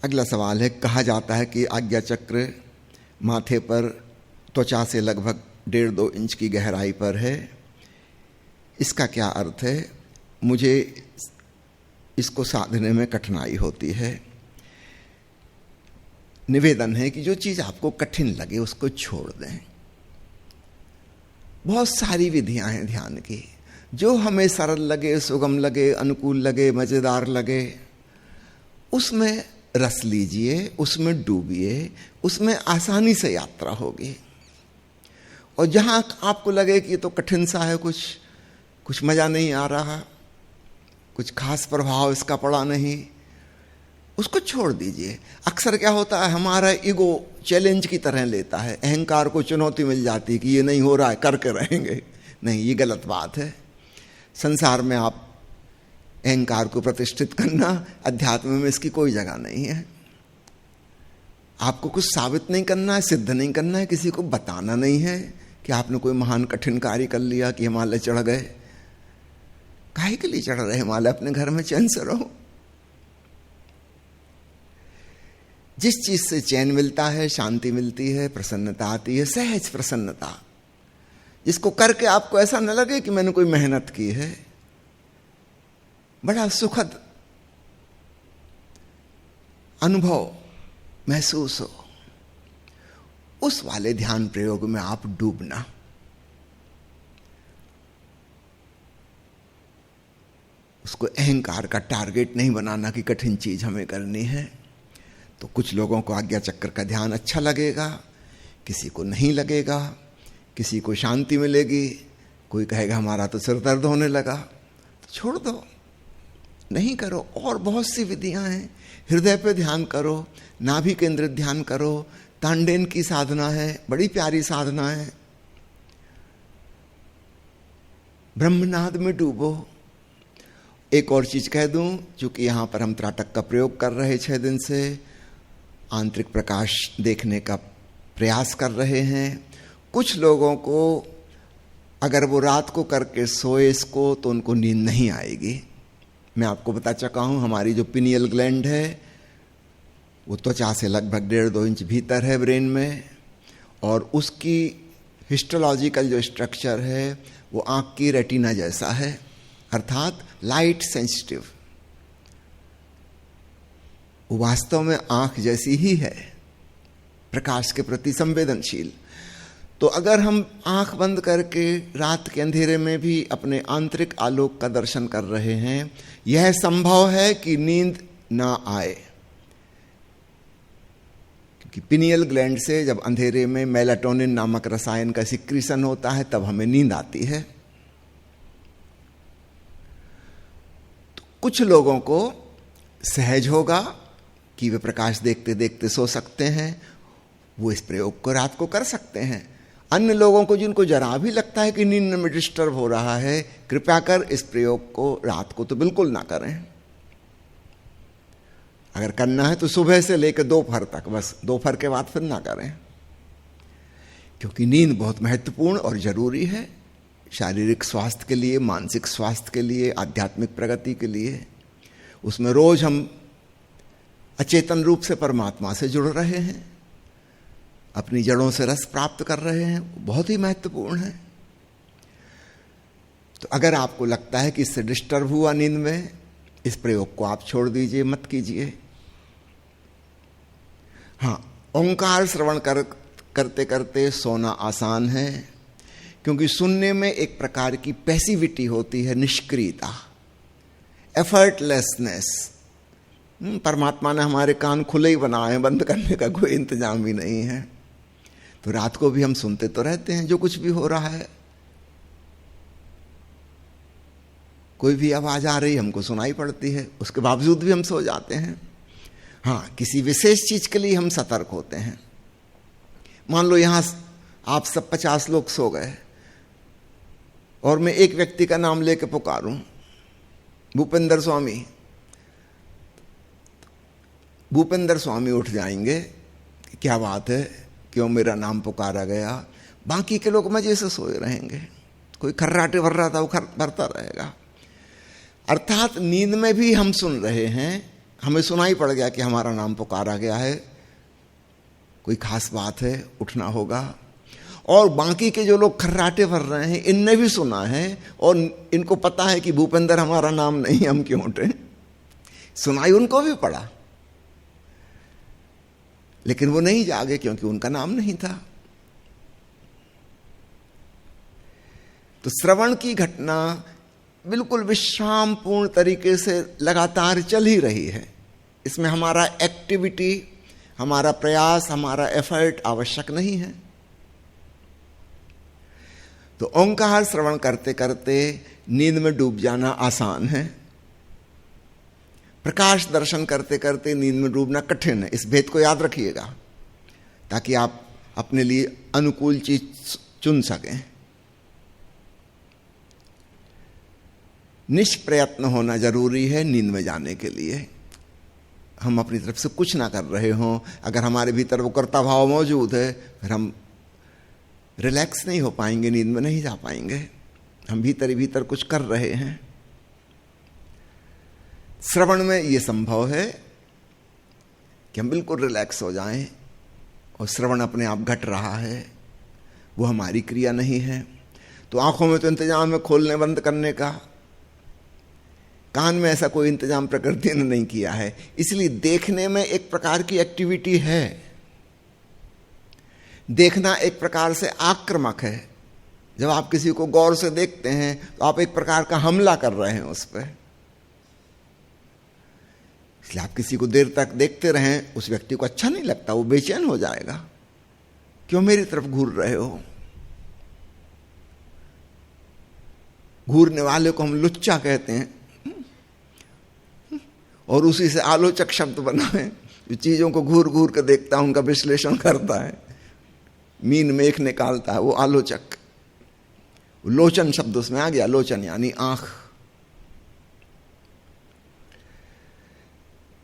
अगला सवाल है, कहा जाता है कि आज्ञा चक्र माथे पर त्वचा से लगभग 1.5-2 इंच की गहराई पर है, इसका क्या अर्थ है? मुझे इसको साधने में कठिनाई होती है। निवेदन है कि जो चीज आपको कठिन लगे उसको छोड़ दें। बहुत सारी विधियां हैं ध्यान की, जो हमें सरल लगे, सुगम लगे, अनुकूल लगे, मजेदार लगे, उसमें रस लीजिए, उसमें डूबिए, उसमें आसानी से यात्रा होगी। और जहां आपको लगे कि ये तो कठिन सा है, कुछ मजा नहीं आ रहा, कुछ खास प्रभाव इसका पड़ा नहीं, उसको छोड़ दीजिए। अक्सर क्या होता है, हमारा ईगो चैलेंज की तरह लेता है, अहंकार को चुनौती मिल जाती है कि ये नहीं हो रहा है, करके रहेंगे। नहीं, ये गलत बात है। संसार में आप अहंकार को प्रतिष्ठित करना, अध्यात्म में इसकी कोई जगह नहीं है। आपको कुछ साबित नहीं करना है, सिद्ध नहीं करना है, किसी को बताना नहीं है कि आपने कोई महान कठिन कार्य कर लिया, कि हिमालय चढ़ गए। काहे के लिए चढ़ रहे हिमालय? अपने घर में चैन से रहो। जिस चीज से चैन मिलता है, शांति मिलती है, प्रसन्नता आती है, सहज प्रसन्नता, जिसको करके आपको ऐसा न लगे कि मैंने कोई मेहनत की है, बड़ा सुखद अनुभव महसूस हो, उस वाले ध्यान प्रयोग में आप डूबना। उसको अहंकार का टारगेट नहीं बनाना कि कठिन चीज हमें करनी है। तो कुछ लोगों को आज्ञा चक्र का ध्यान अच्छा लगेगा, किसी को नहीं लगेगा, किसी को शांति मिलेगी, कोई कहेगा हमारा तो सिर दर्द होने लगा। तो छोड़ दो, नहीं करो। और बहुत सी विधियां हैं। हृदय पे ध्यान करो, नाभि केंद्रित ध्यान करो, तांडेन की साधना है, बड़ी प्यारी साधना है। ब्रह्मनाद में डूबो। एक और चीज कह दूं, चूंकि यहां पर हम त्राटक का प्रयोग कर रहे 6 दिन से, आंतरिक प्रकाश देखने का प्रयास कर रहे हैं। कुछ लोगों को अगर वो रात को करके सोए इसको, तो उनको नींद नहीं आएगी। मैं आपको बता चुका हूं, हमारी जो पिनियल ग्लैंड है वो त्वचा से लगभग 1.5-2 इंच भीतर है ब्रेन में, और उसकी हिस्टोलॉजिकल जो स्ट्रक्चर है वो आंख की रेटिना जैसा है, अर्थात लाइट सेंसिटिव। वो वास्तव में आंख जैसी ही है, प्रकाश के प्रति संवेदनशील। तो अगर हम आंख बंद करके रात के अंधेरे में भी अपने आंतरिक आलोक का दर्शन कर रहे हैं, यह संभव है कि नींद ना आए। क्योंकि पिनियल ग्लैंड से जब अंधेरे में मेलाटोनिन नामक रसायन का सिक्रीशन होता है, तब हमें नींद आती है। तो कुछ लोगों को सहज होगा कि वे प्रकाश देखते देखते सो सकते हैं, वो इस प्रयोग को रात को कर सकते हैं। अन्य लोगों को जिनको जरा भी लगता है कि नींद में डिस्टर्ब हो रहा है, कृपया कर इस प्रयोग को रात को तो बिल्कुल ना करें। अगर करना है तो सुबह से लेकर दोपहर तक, बस दोपहर के बाद फिर ना करें। क्योंकि नींद बहुत महत्वपूर्ण और जरूरी है, शारीरिक स्वास्थ्य के लिए, मानसिक स्वास्थ्य के लिए, आध्यात्मिक प्रगति के लिए। उसमें रोज हम अचेतन रूप से परमात्मा से जुड़ रहे हैं, अपनी जड़ों से रस प्राप्त कर रहे हैं, बहुत ही महत्वपूर्ण है। तो अगर आपको लगता है कि इससे डिस्टर्ब हुआ नींद में, इस प्रयोग को आप छोड़ दीजिए, मत कीजिए। हाँ, ओंकार श्रवण करते करते सोना आसान है, क्योंकि सुनने में एक प्रकार की पैसिविटी होती है, निष्क्रियता, एफर्टलेसनेस। परमात्मा ने हमारे कान खुले ही बनाए हैं, बंद करने का कोई इंतजाम ही नहीं है। तो रात को भी हम सुनते तो रहते हैं जो कुछ भी हो रहा है। कोई भी आवाज आ रही हमको सुनाई पड़ती है, उसके बावजूद भी हम सो जाते हैं। हाँ, किसी विशेष चीज के लिए हम सतर्क होते हैं। मान लो यहां आप सब 50 लोग सो गए और मैं एक व्यक्ति का नाम लेके पुकारूं, भूपेंद्र स्वामी। भूपेंद्र स्वामी उठ जाएंगे, क्या बात है, क्यों मेरा नाम पुकारा गया। बाकी के लोग मजे से सोए रहेंगे, कोई खर्राटे भर्राता वो भरता रहेगा। अर्थात नींद में भी हम सुन रहे हैं, हमें सुनाई पड़ गया कि हमारा नाम पुकारा गया है, कोई खास बात है, उठना होगा। और बाकी के जो लोग खर्राटे भर रहे हैं, इनने भी सुना है और इनको पता है कि भूपेंद्र हमारा नाम नहीं, हम क्यों उठे। सुनाई उनको भी पड़ा, लेकिन वो नहीं जागे क्योंकि उनका नाम नहीं था। तो श्रवण की घटना बिल्कुल विश्रामपूर्ण तरीके से लगातार चल ही रही है। इसमें हमारा एक्टिविटी, हमारा प्रयास, हमारा एफर्ट आवश्यक नहीं है। तो ओंकार श्रवण करते करते नींद में डूब जाना आसान है, प्रकाश दर्शन करते करते नींद में डूबना कठिन है। इस भेद को याद रखिएगा ताकि आप अपने लिए अनुकूल चीज चुन सकें। निष्प्रयत्न होना जरूरी है नींद में जाने के लिए। हम अपनी तरफ से कुछ ना कर रहे हों, अगर हमारे भीतर वो कर्ता भाव मौजूद है, फिर हम रिलैक्स नहीं हो पाएंगे, नींद में नहीं जा पाएंगे। हम भीतर ही भीतर कुछ कर रहे हैं। श्रवण में ये संभव है कि हम बिल्कुल रिलैक्स हो जाएं और श्रवण अपने आप घट रहा है, वो हमारी क्रिया नहीं है। तो आंखों में तो इंतजाम है खोलने बंद करने का, कान में ऐसा कोई इंतजाम प्रकृति ने नहीं किया है, इसलिए देखने में एक प्रकार की एक्टिविटी है। देखना एक प्रकार से आक्रामक है। जब आप किसी को गौर से देखते हैं तो आप एक प्रकार का हमला कर रहे हैं उस पर। इसलिए आप किसी को देर तक देखते रहें, उस व्यक्ति को अच्छा नहीं लगता, वो बेचैन हो जाएगा, क्यों मेरी तरफ घूर रहे हो। घूरने वाले को हम लुच्चा कहते हैं और उसी से आलोचक शब्द बना है। जो चीजों को घूर घूर कर देखता है, उनका विश्लेषण करता है, मीन मेख निकालता है, वो आलोचक। लोचन शब्द उसमें आ गया, लोचन यानी आंख।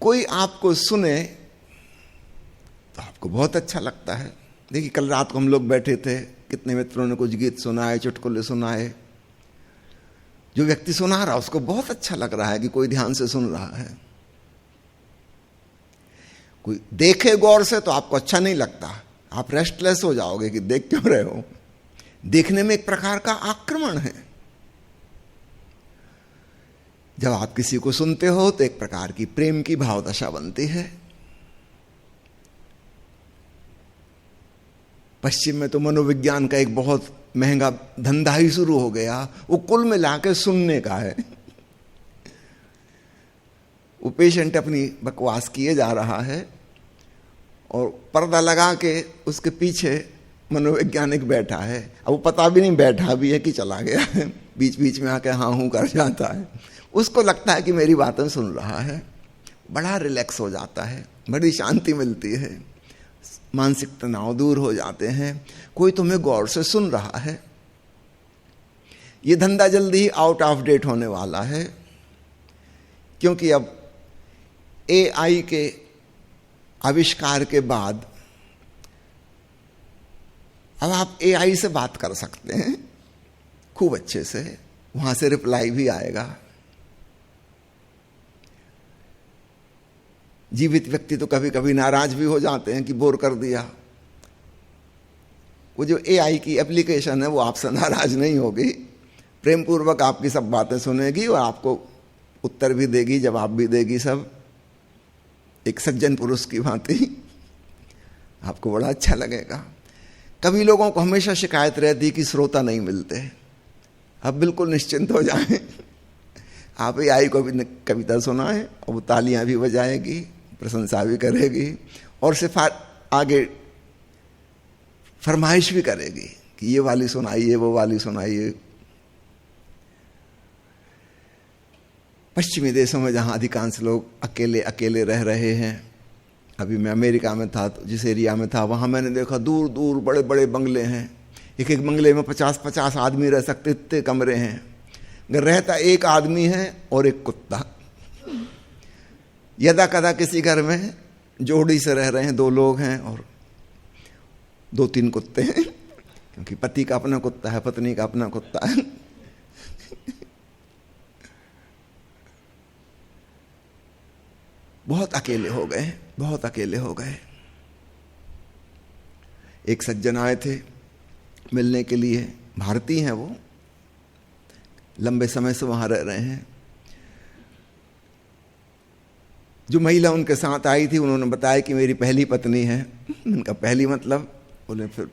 कोई आपको सुने तो आपको बहुत अच्छा लगता है। देखिए कल रात को हम लोग बैठे थे, कितने मित्रों ने कुछ गीत सुनाए, चुटकुले सुनाए। जो व्यक्ति सुना रहा उसको बहुत अच्छा लग रहा है कि कोई ध्यान से सुन रहा है। कोई देखे गौर से तो आपको अच्छा नहीं लगता, आप रेस्टलेस हो जाओगे कि देख क्यों रहे हो। देखने में एक प्रकार का आक्रमण है। जब आप किसी को सुनते हो तो एक प्रकार की प्रेम की भावदशा बनती है। पश्चिम में तो मनोविज्ञान का एक बहुत महंगा धंधा ही शुरू हो गया, वो कुल मिला के सुनने का है। वो पेशेंट अपनी बकवास किए जा रहा है और पर्दा लगा के उसके पीछे मनोवैज्ञानिक बैठा है। अब वो पता भी नहीं बैठा भी है कि चला गया है, बीच बीच में आके हाँ हूं कर जाता है। उसको लगता है कि मेरी बातें सुन रहा है, बड़ा रिलैक्स हो जाता है, बड़ी शांति मिलती है, मानसिक तनाव दूर हो जाते हैं। कोई तुम्हें गौर से सुन रहा है। ये धंधा जल्दी ही आउट ऑफ डेट होने वाला है, क्योंकि अब एआई के आविष्कार के बाद अब आप एआई से बात कर सकते हैं खूब अच्छे से, वहां से रिप्लाई भी आएगा। जीवित व्यक्ति तो कभी कभी नाराज भी हो जाते हैं कि बोर कर दिया। वो जो एआई की एप्लीकेशन है वो आपसे नाराज नहीं होगी, प्रेम पूर्वक आपकी सब बातें सुनेगी और आपको उत्तर भी देगी, जवाब भी देगी, सब एक सज्जन पुरुष की भांति। आपको बड़ा अच्छा लगेगा। कभी लोगों को हमेशा शिकायत रहती कि श्रोता नहीं मिलते। अब बिल्कुल निश्चिंत हो जाएं, आप एआई को भी कविता सुनाएं और वो तालियां भी बजाएगी, प्रशंसा भी करेगी और सिर्फ आगे फरमाइश भी करेगी कि ये वाली सुनाइए, वो वाली सुनाइए। पश्चिमी देशों में जहां अधिकांश लोग अकेले अकेले रह रहे हैं, अभी मैं अमेरिका में था तो जिस एरिया में था वहां मैंने देखा दूर दूर बड़े बड़े बंगले हैं, एक एक बंगले में 50-50 आदमी रह सकते, इतने कमरे हैं। अगर रहता एक आदमी है और एक कुत्ता। यदा कदा किसी घर में जोड़ी से रह रहे हैं, 2 लोग हैं और 2-3 कुत्ते हैं, क्योंकि पति का अपना कुत्ता है, पत्नी का अपना कुत्ता है। बहुत अकेले हो गए, बहुत अकेले हो गए। एक सज्जन आए थे मिलने के लिए, भारतीय हैं वो, लंबे समय से वहां रह रहे हैं। जो महिला उनके साथ आई थी उन्होंने बताया कि मेरी पहली पत्नी है। उनका पहली मतलब, बोले फिर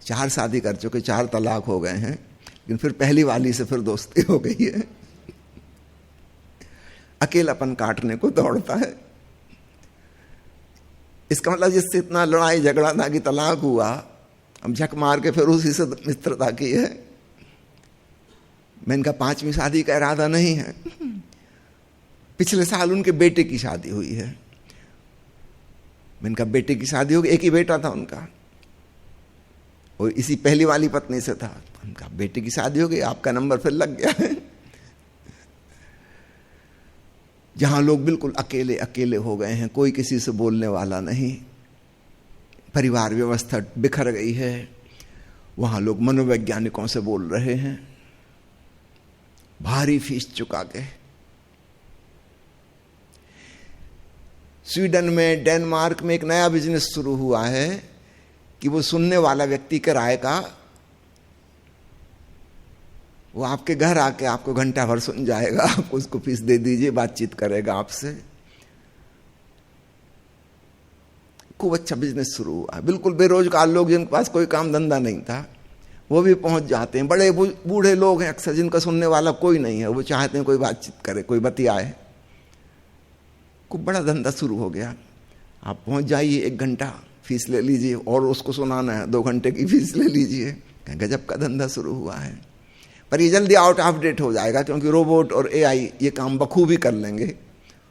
4 शादी कर चुके, 4 तलाक हो गए हैं, लेकिन फिर पहली वाली से फिर दोस्ती हो गई है। अकेलापन काटने को दौड़ता है। इसका मतलब जिससे इतना लड़ाई झगड़ा था कि तलाक हुआ, हम झक मार के फिर उसी से मित्रता की है। मैं इनका 5वीं शादी का इरादा नहीं है। पिछले साल उनके बेटे की शादी हुई है। इनका बेटे की शादी हो गई, एक ही बेटा था उनका, और इसी पहली वाली पत्नी से था। उनका बेटे की शादी हो गई, आपका नंबर फिर लग गया है। जहां लोग बिल्कुल अकेले अकेले हो गए हैं, कोई किसी से बोलने वाला नहीं, परिवार व्यवस्था बिखर गई है, वहां लोग मनोवैज्ञानिकों से बोल रहे हैं, भारी फीस चुका के। स्वीडन में, डेनमार्क में एक नया बिजनेस शुरू हुआ है कि वो सुनने वाला व्यक्ति के राय का, वो आपके घर आके आपको घंटा भर सुन जाएगा, आप उसको फीस दे दीजिए, बातचीत करेगा आपसे। खूब अच्छा बिजनेस शुरू हुआ। बिल्कुल बेरोजगार लोग जिनके पास कोई काम धंधा नहीं था, वो भी पहुंच जाते हैं। बड़े बूढ़े लोग हैं अक्सर, जिनका सुनने वाला कोई नहीं है, वो चाहते हैं कोई बातचीत करे, कोई बतियाए। खूब बड़ा धंधा शुरू हो गया। आप पहुंच जाइए, 1 घंटा फीस ले लीजिए, और उसको सुनाना है 2 घंटे की फीस ले लीजिए। गजब का धंधा शुरू हुआ है। पर ये जल्दी आउट ऑफ डेट हो जाएगा, क्योंकि रोबोट और एआई ये काम बखूबी कर लेंगे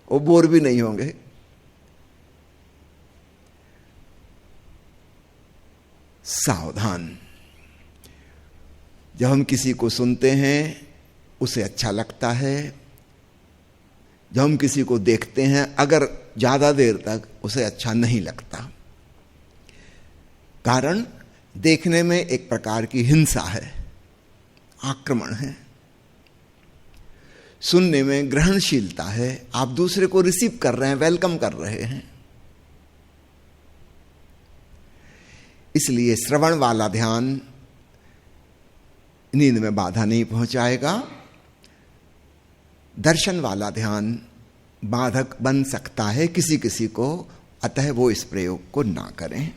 और बोर भी नहीं होंगे। सावधान। जब हम किसी को सुनते हैं उसे अच्छा लगता है, जब हम किसी को देखते हैं अगर ज्यादा देर तक उसे अच्छा नहीं लगता। कारण देखने में एक प्रकार की हिंसा है, आक्रमण है। सुनने में ग्रहणशीलता है, आप दूसरे को रिसीव कर रहे हैं, वेलकम कर रहे हैं। इसलिए श्रवण वाला ध्यान नींद में बाधा नहीं पहुंचाएगा, दर्शन वाला ध्यान बाधक बन सकता है किसी किसी को, अतः वो इस प्रयोग को ना करें।